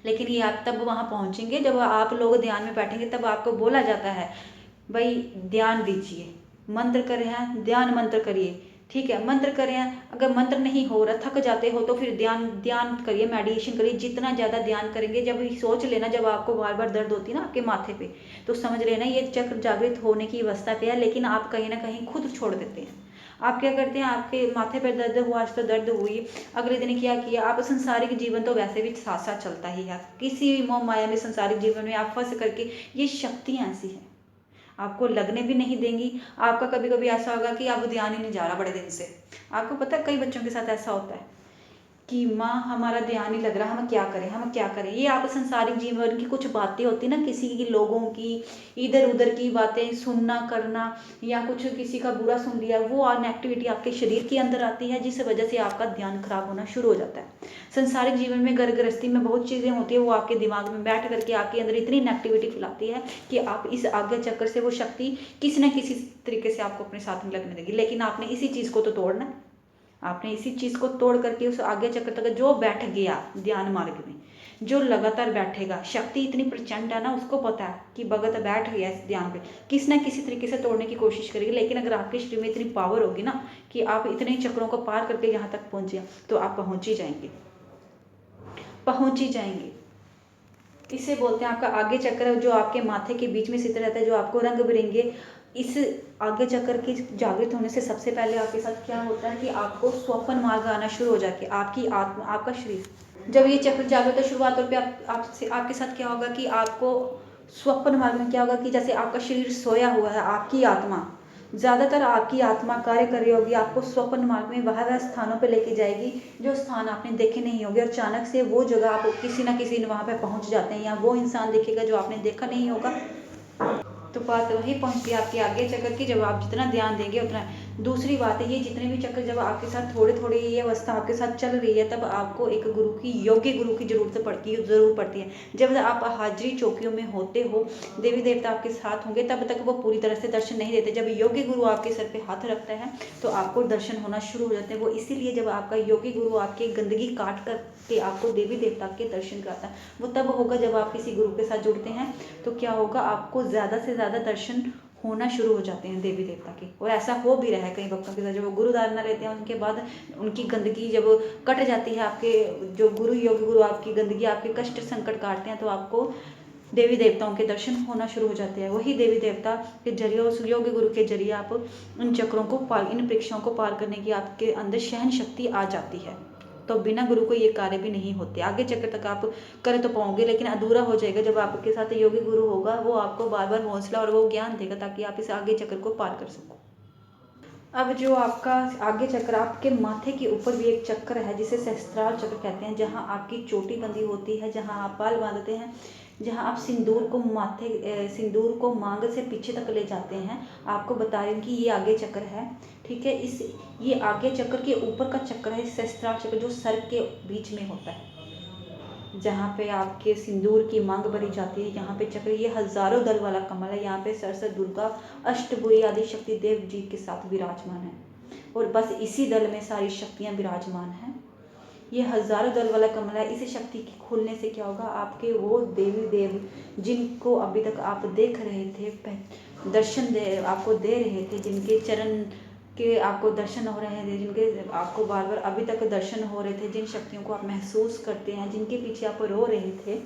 A: लेकिन ये आप तब वहां पहुंचेंगे जब आप लोग ध्यान में बैठेंगे। तब आपको बोला जाता है भाई ध्यान दीजिए, मंत्र कर रहे हैं, ध्यान मंत्र करिए, ठीक है, मंत्र करें। अगर मंत्र नहीं हो रहा, थक जाते हो, तो फिर ध्यान करिए, मेडिटेशन करिए। जितना ज़्यादा ध्यान करेंगे, जब सोच लेना, जब आपको बार बार दर्द होती है ना आपके माथे पे, तो समझ लेना ये चक्र जागृत होने की अवस्था पे है। लेकिन आप कहीं ना कहीं खुद छोड़ देते हैं। आप क्या करते हैं? आपके माथे पर दर्द हुआ, आज तो दर्द हुई, अगले दिन क्या किया? आप सांसारिक जीवन तो वैसे भी साथ साथ चलता ही है, किसी भी मोह माया में सांसारिक जीवन में आप फंस करके, ये शक्तियाँ ऐसी हैं आपको लगने भी नहीं देंगी। आपका कभी कभी ऐसा होगा कि आप ध्यान ही नहीं जा रहा बड़े दिन से। आपको पता है कई बच्चों के साथ ऐसा होता है कि माँ हमारा ध्यान नहीं लग रहा, हम क्या करें, हम क्या करें। ये आप संसारिक जीवन की कुछ बातें होती ना, किसी की, लोगों की, इधर उधर की बातें सुनना करना, या कुछ किसी का बुरा सुन लिया, वो नेगेटिविटी आपके शरीर के अंदर आती है, जिस वजह से आपका ध्यान खराब होना शुरू हो जाता है। संसारिक जीवन में, घर गृहस्थी में बहुत चीज़ें होती है, वो आपके दिमाग में बैठ करके आपके अंदर इतनी नेगेटिविटी फैलाती है कि आप इस आज्ञा चक्र से वो शक्ति किसी न किसी तरीके से आपको अपने साथ में लगने देगी। लेकिन आपने इसी चीज़ को तो तोड़ना है। आपने इसी चीज को तोड़ करके उस आज्ञा चक्र तक जो बैठ गया ध्यान मार्ग में, जो लगातार बैठेगा, शक्ति इतनी प्रचंड है ना, उसको पता है कि भगत बैठ गया इस ध्यान पे, किसी ना किसी तरीके से तोड़ने की कोशिश करेगी। लेकिन अगर आपके शरीर में इतनी पावर होगी ना कि आप इतने चक्रों को पार करके यहाँ तक पहुंचे, तो आप पहुंच ही जाएंगे, पहुंच ही जाएंगे। इसे बोलते हैं आपका आगे चक्र, जो आपके माथे के बीच में स्थित रहता है, जो आपको रंग बिरंगे। इस आगे चक्र के जागृत होने से सबसे पहले आपके साथ क्या होता है कि आपको स्वप्न मार्ग आना शुरू हो जाके, आपकी आत्मा, आपका शरीर, जब ये चक्र जागृत है शुरुआत तौर पे आपके साथ क्या होगा कि आपको स्वप्न मार्ग में क्या होगा कि जैसे आपका शरीर सोया हुआ है, आपकी आत्मा, ज्यादातर आपकी आत्मा कार्य कर रही होगी, आपको स्वप्न मार्ग में वह स्थानों पे लेके जाएगी जो स्थान आपने देखे नहीं होंगे, और अचानक से वो जगह आप किसी ना किसी वहां पे पहुंच जाते हैं, या वो इंसान दिखेगा जो आपने देखा नहीं होगा। तो बात वही पहुंचती है आपके आगे चक्र की, जब आप जितना ध्यान देंगे उतना। दूसरी बात है, ये जितने भी चक्र जब आपके साथ थोड़े थोड़े ये अवस्था आपके साथ चल रही है, तब आपको एक गुरु की, योग्य गुरु की जरूर पड़ती है। जब आप हाजिरी चौकियों में होते हो, देवी देवता आपके साथ होंगे, तब तक वो पूरी तरह से दर्शन नहीं देते। जब योग्य गुरु आपके सर पे हाथ रखता है तो आपको दर्शन होना शुरू हो जाते हैं। वो इसीलिए जब आपका योगी गुरु आपकी गंदगी काट कर के आपको देवी देवता के दर्शन कराता है, वो तब होगा जब आप किसी गुरु के साथ जुड़ते हैं। तो क्या होगा, आपको ज़्यादा से ज़्यादा दर्शन होना शुरू हो जाते हैं देवी देवता के। और ऐसा हो भी रहा है कई भक्तों के साथ, जब वो गुरु धारणा लेते हैं उनके बाद उनकी गंदगी जब कट जाती है, आपके जो गुरु, योगी गुरु आपकी गंदगी, आपके कष्ट संकट काटते हैं, तो आपको देवी देवताओं के दर्शन होना शुरू हो जाते हैं। वही देवी देवता के जरिए, उस योगी गुरु के जरिए आप इन चक्रों को पार, इन परीक्षाओं को पार करने की आपके अंदर सहन शक्ति आ जाती है। तो बिना गुरु को ये कार्य भी नहीं होते। आगे चक्र तक आप कर तो पाओगे, लेकिन अधूरा हो जाएगा जब आपके साथ योगी गुरु होगा। वो आपको बार बार हौसला और वो ज्ञान देगा ताकि आप इस आगे चक्र को पार कर सको। अब जो आपका आगे चक्र, आपके माथे के ऊपर भी एक चक्र है जिसे सहस्त्रार चक्र कहते हैं, जहां आपकी चोटी बंधी होती है, जहां आप बाल बांधते हैं, जहां आप सिंदूर को मांग से पीछे तक ले जाते हैं। आपको बता रही हूँ कि ये आगे चक्र है, ठीक है। ये आगे चक्र के ऊपर का चक्र है सहस्त्रार चक्र, जो सर के बीच में होता है, जहाँ पे आपके सिंदूर की मांग भरी जाती है, यहाँ पे चक्र, ये हजारों दल वाला कमल है। यहाँ पे सरस्वती, दुर्गा, अष्टभुजी आदि शक्ति देव जी के साथ विराजमान है, और बस इसी दल में सारी शक्तियाँ विराजमान हैं। ये हजारों दल वाला कमल है। इस शक्ति के खुलने से क्या होगा, आपके वो देवी देव जिनको अभी तक आप देख रहे थे, दर्शन आपको दे रहे थे, जिनके चरण के आपको दर्शन हो रहे थे, जिनके आपको बार बार अभी तक दर्शन हो रहे थे, जिन शक्तियों को आप महसूस करते हैं, जिनके पीछे आप रो रहे थे,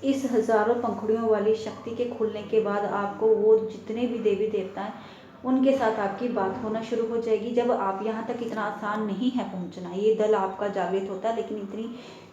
A: इस हजारों पंखुड़ियों वाली शक्ति के खुलने के बाद आपको वो जितने भी देवी देवता हैं उनके साथ आपकी बात होना शुरू हो जाएगी। जब आप यहाँ तक इतना आसान नहीं है पहुँचना, ये दल आपका जागृत होता है लेकिन इतनी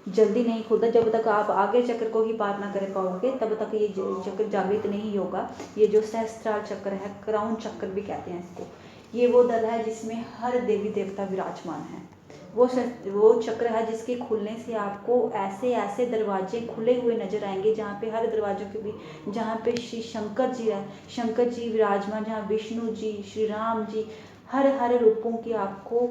A: जल्दी नहीं खुलता। जब तक आप आगे चक्र को ही पार ना कर पाओगे तब तक ये चक्र जागृत नहीं होगा। ये जो सहस्त्रार चक्र है, क्राउन चक्र भी कहते हैं इसको, ये वो दल है जिसमें हर देवी देवता विराजमान है। वो चक्र है जिसके खुलने से आपको ऐसे ऐसे दरवाजे खुले हुए नजर आएंगे, जहाँ पे हर दरवाजों के भी, जहाँ पे श्री शंकर जी विराजमान, जहाँ विष्णु जी, श्री राम जी, हर रूपों की आपको,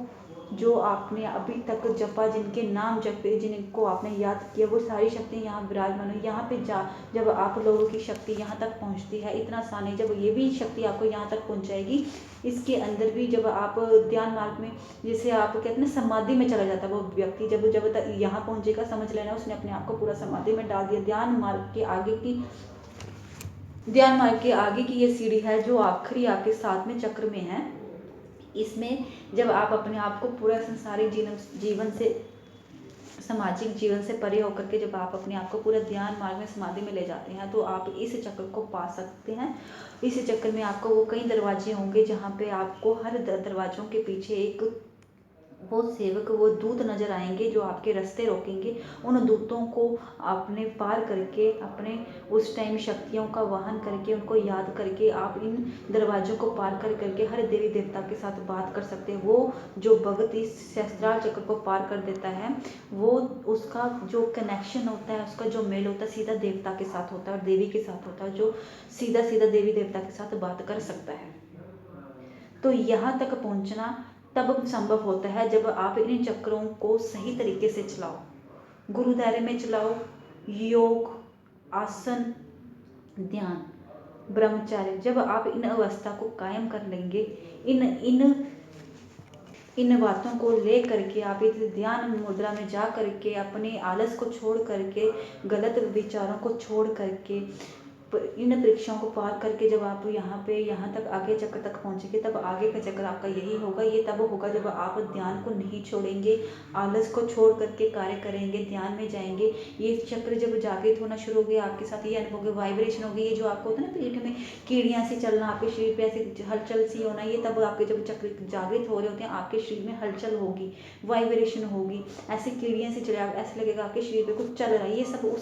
A: जो आपने अभी तक जपा, जिनके नाम जपे, जिनको आपने याद किया, वो सारी शक्तियाँ यहाँ विराजमान है। यहाँ पे जब आप लोगों की शक्ति यहाँ तक पहुँचती है, इतना आसान है, जब ये भी शक्ति आपको यहाँ तक पहुँचाएगी, इसके अंदर भी जब आप ध्यान मार्ग में, जैसे आप कहते हैं ना समाधि में चला जाता है वो व्यक्ति, जब तक यहाँ पहुँचेगा, समझ लेना उसने अपने आप को पूरा समाधि में डाल दिया। ध्यान मार्ग के आगे की ये सीढ़ी है जो आखिरी आपके 7वें चक्र में है। इसमें जब आप अपने आप को पूरा संसारिक जीवन से, सामाजिक जीवन से परे होकर के जब आप अपने आप को पूरा ध्यान मार्ग में, समाधि में ले जाते हैं, तो आप इस चक्र को पा सकते हैं। इस चक्र में आपको वो कई दरवाजे होंगे, जहाँ पे आपको हर दरवाजों के पीछे एक वो सेवक, वो दूत नजर आएंगे जो आपके रास्ते रोकेंगे। उन दूतों को आपने पार करके, अपने उस टाइम शक्तियों का वाहन करके, उनको याद करके आप इन दरवाजों को पार करके हर देवी देवता के साथ बात कर सकते हैं। वो जो भगत इस सहस्त्रार चक्र को पार कर देता है, वो उसका जो कनेक्शन होता है, उसका जो मेल होता है, सीधा देवता के साथ होता है और देवी के साथ होता है, जो सीधा देवी देवता के साथ बात कर सकता है। तो यहाँ तक पहुँचना तब संभव होता है जब आप इन चक्रों को सही तरीके से चलाओ, गुरु दायरे में चलाओ, योग, आसन, ध्यान, ब्रह्मचर्य, जब आप इन अवस्था को कायम कर लेंगे, इन बातों को ले करके आप इस ध्यान मुद्रा में जा करके अपने आलस को छोड़ करके, गलत विचारों को छोड़ करके, इन परीक्षाओं को पार करके जब आप यहाँ तक आगे चक्र तक पहुँचेंगे, तब आगे का चक्र आपका यही होगा। ये तब होगा जब आप ध्यान को नहीं छोड़ेंगे, आलस को छोड़ करके कार्य करेंगे, ध्यान में जाएंगे। ये चक्र जब जागृत होना शुरू हो गया, आपके साथ ये अनुभव होगा, वाइब्रेशन होगी। ये जो आपको होता है ना पीठ में कीड़ियाँ से चलना, आपके शरीर पे ऐसे हलचल सी होना, ये तब आपके जब चक्र जागृत हो रहे होते हैं, आपके शरीर में हलचल होगी, वाइब्रेशन होगी, ऐसे कीड़ियाँ से चले, ऐसे लगेगा आपके शरीर पे कुछ चल रहा है। ये सब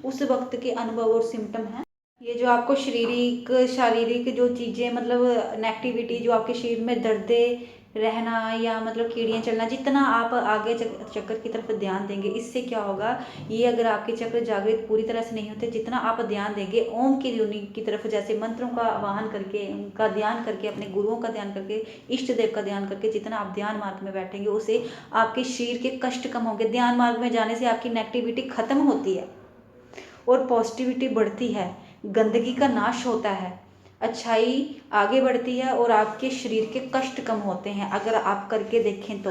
A: उस वक्त के अनुभव और सिम्टम है। ये जो आपको शारीरिक जो चीज़ें, मतलब नेगेटिविटी, जो आपके शरीर में दर्दे रहना या मतलब कीड़ियाँ चलना, जितना आप आगे चक्र की तरफ ध्यान देंगे, इससे क्या होगा, ये अगर आपके चक्र जागृत पूरी तरह से नहीं होते, जितना आप ध्यान देंगे ओम की ध्वनि की तरफ, जैसे मंत्रों का आवाहन करके, उनका ध्यान करके, अपने गुरुओं का ध्यान करके, इष्ट देव का ध्यान करके, जितना आप ध्यान मार्ग में बैठेंगे, उससे आपके शरीर के कष्ट कम होंगे। ध्यान मार्ग में जाने से आपकी नेगेटिविटी खत्म होती है और पॉजिटिविटी बढ़ती है, गंदगी का नाश होता है, अच्छाई आगे बढ़ती है और आपके शरीर के कष्ट कम होते हैं। अगर आप करके देखें तो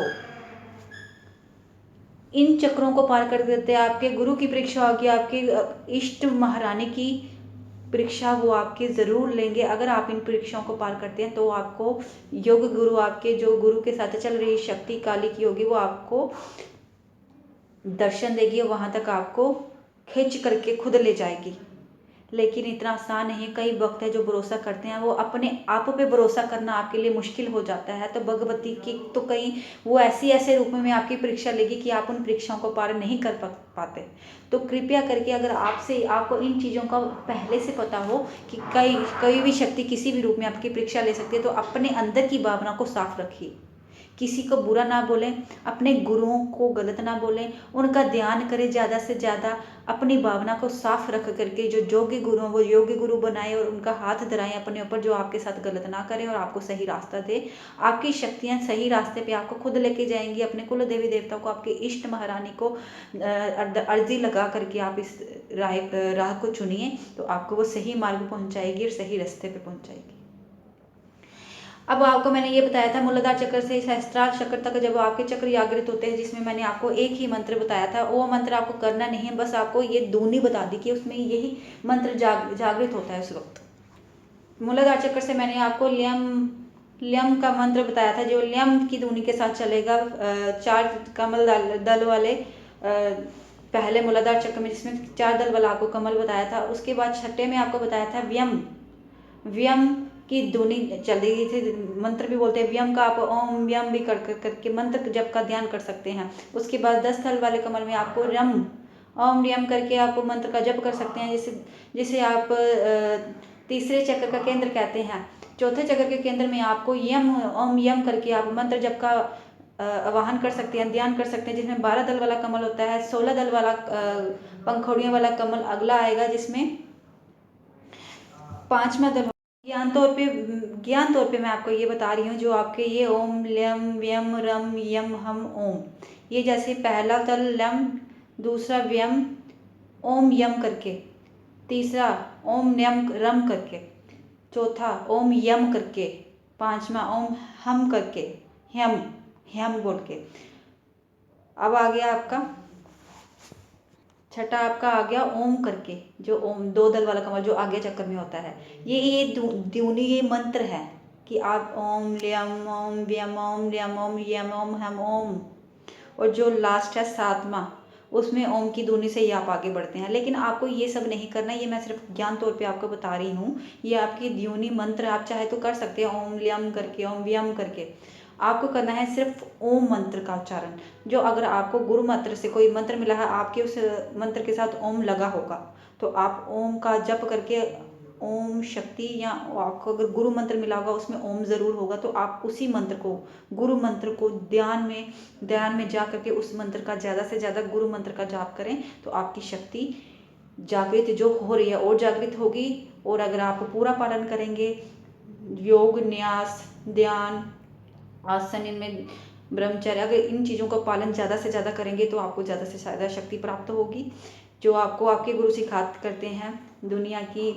A: इन चक्रों को पार कर देते हैं। आपके गुरु की परीक्षा होगी, आपके इष्ट महारानी की परीक्षा वो आपके ज़रूर लेंगे। अगर आप इन परीक्षाओं को पार करते हैं तो आपको योग गुरु, आपके जो गुरु के साथ चल रही शक्ति काली की होगी, वो आपको दर्शन देगी, वहाँ तक आपको खींच करके खुद ले जाएगी। लेकिन इतना आसान नहीं है। कई भक्त है जो भरोसा करते हैं, वो अपने आप पे भरोसा करना आपके लिए मुश्किल हो जाता है। तो भगवती की तो कहीं वो ऐसी ऐसे रूप में आपकी परीक्षा लेगी कि आप उन परीक्षाओं को पार नहीं कर पाते। तो कृपया करके अगर आपको इन चीज़ों का पहले से पता हो कि कोई भी शक्ति किसी भी रूप में आपकी परीक्षा ले सकती है, तो अपने अंदर की भावना को साफ रखिए। किसी को बुरा ना बोलें, अपने गुरुओं को गलत ना बोलें, उनका ध्यान करें ज़्यादा से ज़्यादा। अपनी भावना को साफ रख करके जो योग्य गुरु हैं वो योग्य गुरु बनाएं और उनका हाथ धराएं अपने ऊपर, जो आपके साथ गलत ना करें और आपको सही रास्ता दे। आपकी शक्तियाँ सही रास्ते पे आपको खुद लेके जाएंगी। अपने कुल देवी देवता को, आपके इष्ट महारानी को अर्जी लगा करके आप इस राह को चुनिए, तो आपको वो सही मार्ग पहुँचाएगी और सही रास्ते पे पहुँचाएगी। अब आपको मैंने ये बताया था मूलाधार चक्र से सहस्त्रार चक्र तक जब आपके चक्र जागृत होते हैं, जिसमें मैंने आपको एक ही मंत्र बताया था, वो मंत्र आपको करना नहीं है, बस आपको ये दूनी बता दी कि उसमें यही मंत्र जागृत होता है उस वक्त। मूलाधार चक्र से मैंने आपको ल्यम का मंत्र बताया था, जो ल्यम की दूनी के साथ चलेगा। 4 कमल दल वाले पहले मूलाधार चक्र में, जिसमें 4 दल वाला आपको कमल बताया था। उसके बाद छठे में आपको बताया था व्यम की ध्वनि चल रही थी। मंत्र भी बोलते हैं व्यम का, आप ओम व्यम भी करके मंत्र जप का ध्यान कर सकते हैं। उसके बाद 10 थल वाले कमल में आपको रम ओम यम करके आप मंत्र का जप कर सकते हैं, जिसे आप तीसरे चक्र का केंद्र कहते हैं। चौथे चक्र के केंद्र में आपको यम ओम यम करके आप मंत्र जप का आवाहन कर सकते हैं, ध्यान कर सकते हैं, जिसमें 12 दल वाला कमल होता है। 16 दल वाला पंखुड़ियों वाला कमल अगला आएगा, जिसमें 5वां दल। ज्ञान तौर पे मैं आपको ये बता रही हूँ, जो आपके ये ओम ल्यम व्यम रम यम हम ओम, ये जैसे पहला दल लम, दूसरा व्यम ओम यम करके, तीसरा ओम न्यम रम करके, चौथा ओम यम करके, 5वां ओम हम करके, हम बोल के। अब आ गया आपका छठा, आपका आ गया ओम करके, जो ओम 2 दल वाला कमल जो आगे चक्कर में होता है। ये द्योनी ये मंत्र है कि आप ओम ल्यम ओम व्यम ओम ल्यम ओम यम ओम हम ओम, और जो लास्ट है 7वां, उसमें ओम की ध्वनि से ही आप आगे बढ़ते हैं। लेकिन आपको ये सब नहीं करना, ये मैं सिर्फ ज्ञान तौर पे आपको बता रही हूँ। ये आपकी ध्वनि मंत्र आप चाहे तो कर सकते हैं, ओम ल्यम करके ओम व्यम करके। आपको करना है सिर्फ ओम मंत्र का उच्चारण। जो अगर आपको गुरु मंत्र से कोई मंत्र मिला है, आपके उस मंत्र के साथ ओम लगा होगा, तो आप ओम का जप करके ओम शक्ति, या आपको अगर गुरु मंत्र मिला होगा उसमें ओम ज़रूर होगा, तो आप उसी मंत्र को, गुरु मंत्र को ध्यान में जा करके उस मंत्र का ज़्यादा से ज़्यादा गुरु मंत्र का जाप करें, तो आपकी शक्ति जागृत जो हो रही है और जागृत होगी। और अगर आप पूरा पालन करेंगे, योग न्यास ध्यान आसन, इनमें ब्रह्मचर्य, अगर इन चीज़ों का पालन ज़्यादा से ज़्यादा करेंगे, तो आपको ज़्यादा से ज़्यादा शक्ति प्राप्त होगी। जो आपको आपके गुरु सिखाते करते हैं, दुनिया की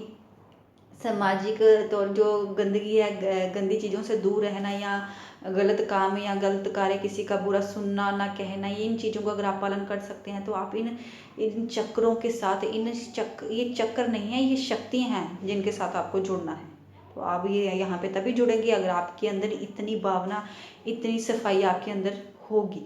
A: सामाजिक तौर जो गंदगी है, गंदी चीज़ों से दूर रहना, या गलत काम या गलत कार्य, किसी का बुरा सुनना ना कहना, इन चीज़ों को अगर आप पालन कर सकते हैं, तो आप इन चक्रों के साथ, ये चक्र नहीं है, ये शक्तियाँ हैं जिनके साथ आपको जुड़ना है। तो आप ये यहाँ पे तभी जुड़ेंगे अगर आपके अंदर इतनी भावना, इतनी सफाई आपके अंदर होगी।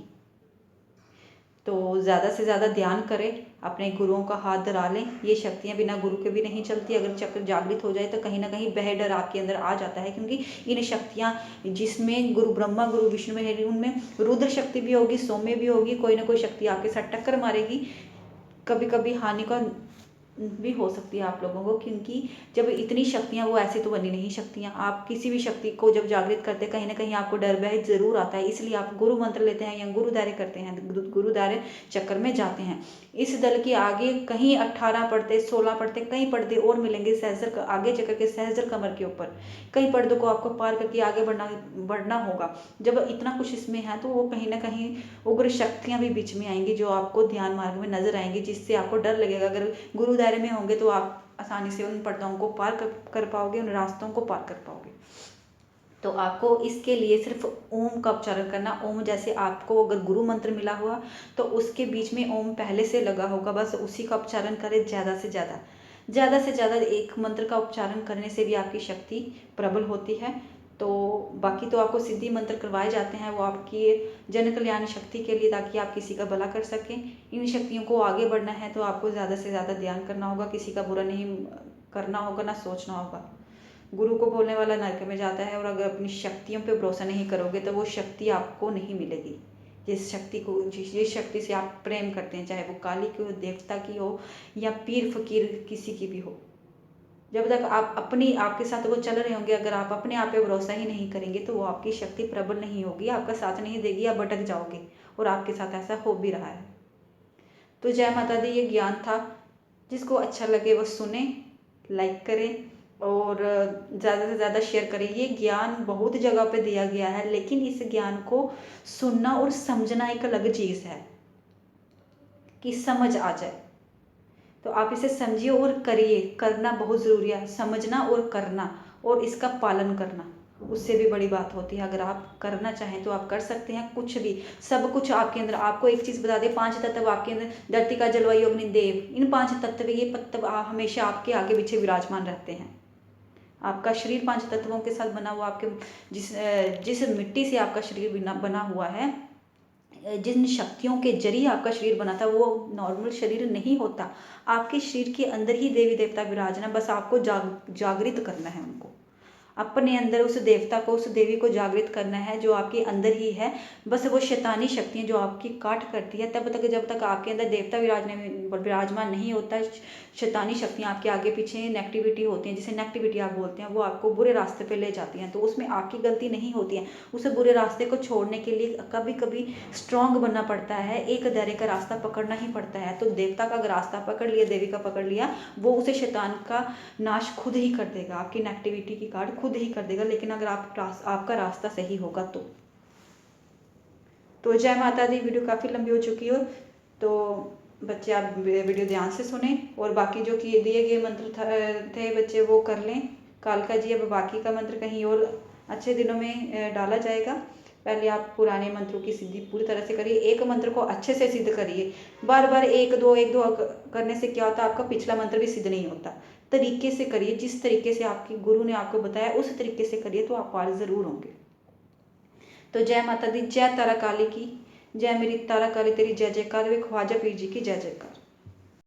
A: तो ज़्यादा से ज़्यादा ध्यान करें, अपने गुरुओं का हाथ धरा लें। ये शक्तियाँ बिना गुरु के भी नहीं चलती। अगर चक्र जागृत हो जाए तो कहीं ना कहीं वह डर आपके अंदर आ जाता है, क्योंकि इन शक्तियाँ, जिसमें गुरु ब्रह्मा गुरु विष्णु में है, उनमें रुद्र शक्ति भी होगी, सौम्य भी होगी, कोई ना कोई शक्ति आपके साथ टक्कर मारेगी। कभी कभी हानि का भी हो सकती है आप लोगों को, क्योंकि जब इतनी शक्तियाँ, वो ऐसे तो बनी नहीं शक्तियाँ। आप किसी भी शक्ति को जब जागृत करते हैं, कहीं ना कहीं आपको डर भय जरूर आता है। इसलिए आप गुरु मंत्र लेते हैं या गुरुद्वारे करते हैं, गुरुद्वारे चक्कर में जाते हैं। इस दल के आगे कहीं 18 पढ़ते, 16 पढ़ते, कई पर्दे और मिलेंगे सहस्र आगे चक्कर के सहस्र कमर के ऊपर। कई पर्दों को आपको पार करके आगे बढ़ना होगा। जब इतना कुछ इसमें है, तो वो कहीं ना कहीं उग्र शक्तियाँ भी बीच में आएंगी, जो आपको ध्यान मार्ग में नजर आएंगी, जिससे आपको डर लगेगा। अगर गुरु दायरे में होंगे तो आप आसानी से उन पर्दाओं को पार कर पाओगे, उन रास्तों को पार कर पाओगे। तो आपको इसके लिए सिर्फ ओम का उच्चारण करना। ओम जैसे आपको अगर गुरु मंत्र मिला हुआ, तो उसके बीच में ओम पहले से लगा होगा, बस उसी का उच्चारण करें ज़्यादा से ज़्यादा। एक मंत्र का उच्चारण करने से भी आपकी शक्ति प्रबल होती है। तो बाकी तो आपको सिद्धि मंत्र करवाए जाते हैं, वो आपकी जन कल्याण शक्ति के लिए, ताकि आप किसी का भला कर सकें। इन शक्तियों को आगे बढ़ना है तो आपको ज़्यादा से ज़्यादा ध्यान करना होगा, किसी का बुरा नहीं करना होगा ना सोचना होगा। गुरु को बोलने वाला नरक में जाता है, और अगर अपनी शक्तियों पे भरोसा नहीं करोगे तो वो शक्ति आपको नहीं मिलेगी। जिस शक्ति से आप प्रेम करते हैं, चाहे वो काली की हो, देवता की हो, या पीर फकीर किसी की भी हो, जब तक आप आपके साथ वो चल रहे होंगे, अगर आप अपने आप पे भरोसा ही नहीं करेंगे तो वो आपकी शक्ति प्रबल नहीं होगी, आपका साथ नहीं देगी, आप भटक जाओगे। और आपके साथ ऐसा हो भी रहा है। तो जय माता दी, ये ज्ञान था। जिसको अच्छा लगे वो सुने, लाइक करें और ज़्यादा से ज़्यादा शेयर करें। ये ज्ञान बहुत जगह पे दिया गया है, लेकिन इस ज्ञान को सुनना और समझना एक अलग चीज़ है, कि समझ आ जाए। तो आप इसे समझिए और करिए। करना बहुत ज़रूरी है, समझना और करना, और इसका पालन करना, उससे भी बड़ी बात होती है। अगर आप करना चाहें तो आप कर सकते हैं कुछ भी, सब कुछ आपके अंदर। आपको एक चीज़ बता दें, 5 तत्व आपके अंदर, धरती का, जलवायु, अग्नि, देव, इन 5 तत्व, ये तत्व हमेशा आपके आगे पीछे विराजमान रहते हैं। आपका शरीर 5 तत्वों के साथ बना हुआ, आपके जिस मिट्टी से आपका शरीर बना हुआ है, जिन शक्तियों के जरिए आपका शरीर बना था, वो नॉर्मल शरीर नहीं होता। आपके शरीर के अंदर ही देवी देवता विराजना, बस आपको जागृत करना है उनको। अपने अंदर उस देवता को, उस देवी को जागृत करना है जो आपके अंदर ही है। बस वो शैतानी शक्तियाँ जो आपकी काट करती है, तब तक जब तक आपके अंदर देवता विराजमान नहीं होता, शैतानी शक्तियाँ आपके आगे पीछे नेगेटिविटी होती हैं, जिसे नेगेटिविटी आप बोलते हैं, वो आपको बुरे रास्ते पे ले जाती हैं। तो उसमें आपकी गलती नहीं होती है। उस बुरे रास्ते को छोड़ने के लिए कभी कभी स्ट्रांग बनना पड़ता है, एक धैर्य का रास्ता पकड़ना ही पड़ता है। तो देवता का अगर रास्ता पकड़ लिया, देवी का पकड़ लिया, वो उसे शैतान का नाश खुद ही कर देगा, आपकी नेगेटिविटी की काट खुद ही कर देगा। लेकिन अगर आपका रास्ता सही होगा तो जय माता दी। वीडियो काफ़ी लंबी हो चुकी हो, तो बच्चे आप वीडियो ध्यान से सुने, और बाकी जो कि दिए गए मंत्र थे बच्चे वो कर लें। कालका जी, अब बाकी का मंत्र कहीं और अच्छे दिनों में डाला जाएगा। पहले आप पुराने मंत्रों की सिद्धि पूरी तरह से करिए। एक मंत्र को अच्छे से सिद्ध करिए। बार बार एक दो करने से क्या होता है, आपका पिछला मंत्र भी सिद्ध नहीं होता। तरीके से करिए, जिस तरीके से आपकी गुरु ने आपको बताया उस तरीके से करिए, तो आप पार ज़रूर होंगे। तो जय माता दी, जय तारा काली की, जय मेरी तारा काली तेरी जय जयकार, वे ख्वाजा पीर जी की जय जयकार।